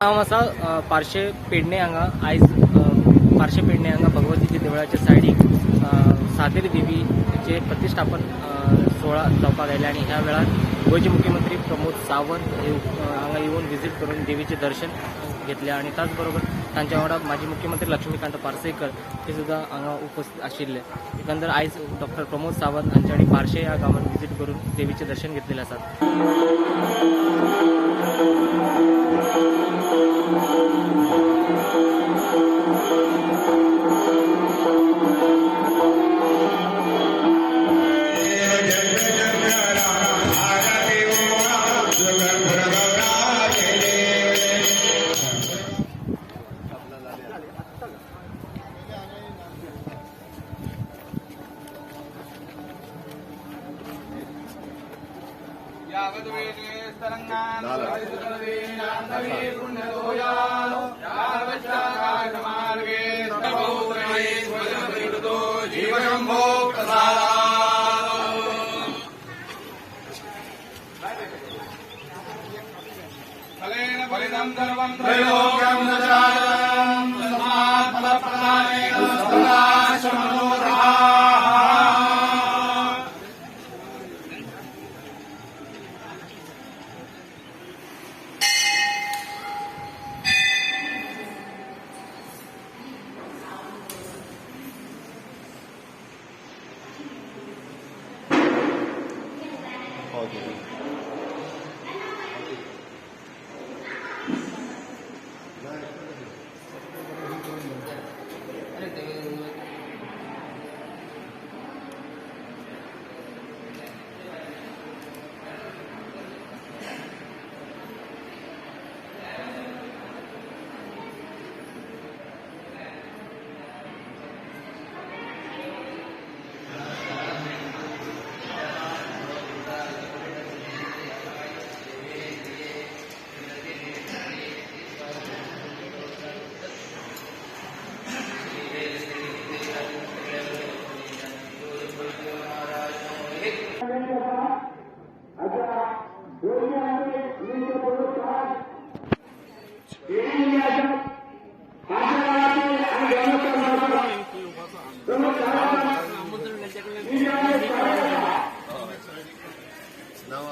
हांव आसा पार्शे पेडणे हांगा आयज पार्शे पेडणे हांगा भगवतीच्या देवळाच्या सायडीक सातेर देवीचे प्रतिश्ठापन सोहळा जावपाक आयले आनी ह्या वेळार गोंयचे मुख्यमंत्री प्रमोद सावंत हांगा येवन विजीट करून देवीचे दर्शन घेतले आणि त्याच बरोबर तांच्या वांगडा माजी मुख्यमंत्री लक्ष्मीकांत पार्सेकर हे सुद्धा हांगा उपस्थित आशिल्ले. एकंदर आयज डॉक्टर प्रमोद सावंत हांचे आनी पार्शे ह्या गांवांत विजीट करून देवीचे दर्शन घेतलेले आसात.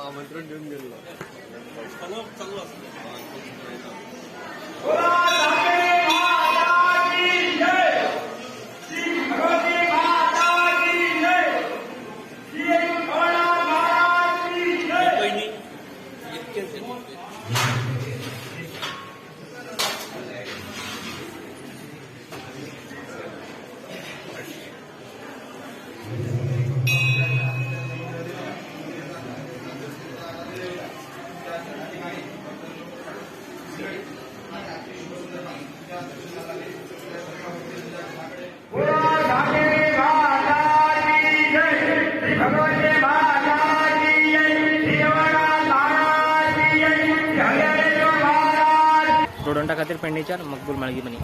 आमंत्रण देऊन गेलो. रोडंटा खातीर पेडणेच्यान मकबूल माळगी मनी.